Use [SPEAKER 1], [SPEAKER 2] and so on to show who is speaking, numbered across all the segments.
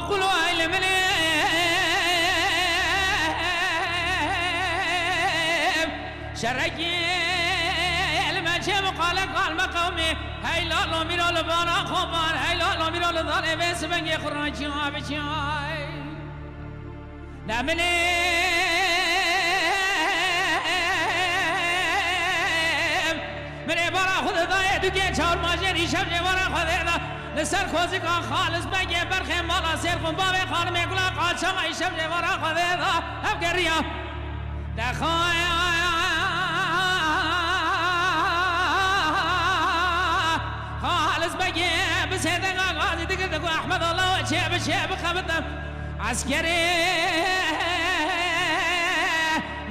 [SPEAKER 1] معقول علم شرقي المجيب قال مقومي هاي لا لا ميرا لبانا خوبان هاي لا لا ميرا لدار بس بنجي خراجي بجاي نعملي من برا خود ضايع دقيقة شهر ماجري شبجي برا خود ذا لسر خوزي كان خالص بنجي برخي مالا سير قم بابي خانم يقول قال شمعي شبجي برا خود ذا هب قريا دخايا خالص بنجي بس هذا غازي تقول أحمد الله وشيب شيب خبطه عسكري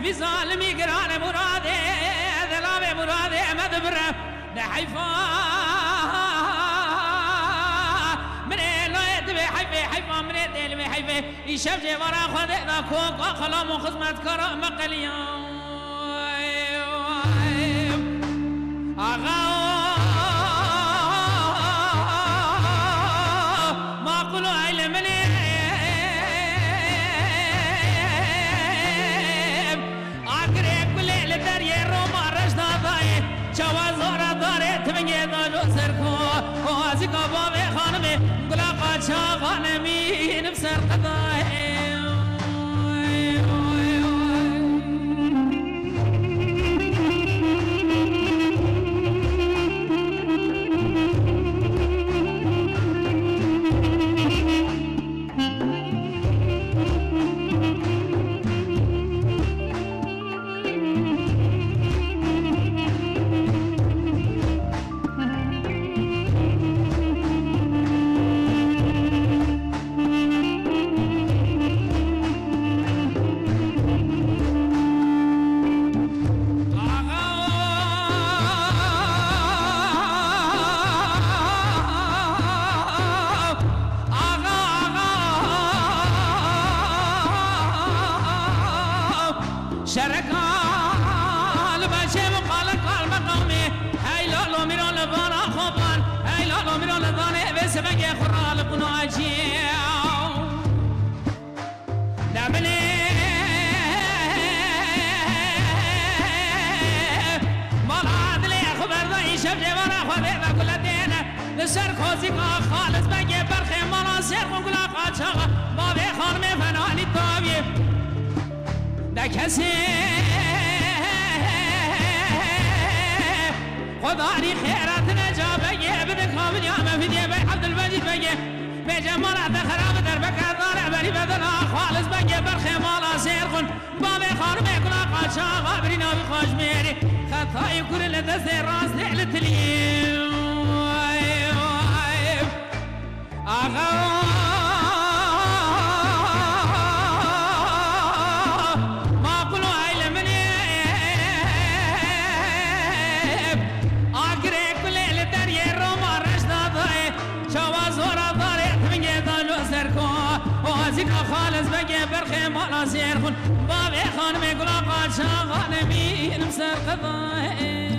[SPEAKER 1] في ظالمي قران مرادي ذلامي مرادي مدبره لحيفا من لا يدبي حيفا من يدل بحيفا يشبجي ورا خذ ذا كوك خلام خدمت كرم مقليا بابي خانمي قلاقة شاغانمي نفسر قضاي شركال بشيب قال مقامي هاي لولو ميرو لبانا خوبان هاي لولو ميرو لباني بس بقي خرال قناجي نعملي مراد لي خبر ضي شبجي ورا خذي ذا كل دينا لسر خوزي خالص بقي برخي مناصير ونقول قاتشاغ بابي خارمي فناني الطابي ده کسی خدایی خیرات نجابه یه بده کامل یا مفیدیه به عبدالمجید بگه به جمالت خراب در بکر داره بری بدنا خالص بگه برخی مالا سیر کن بابی خانم کلا قاچاقا بری نابی خوش میری خطایی کل لدست راست لتلیم آقا خالص بگه برخی مالا سیر خون بابی خانم گلا قاچاقا نمین سر قضای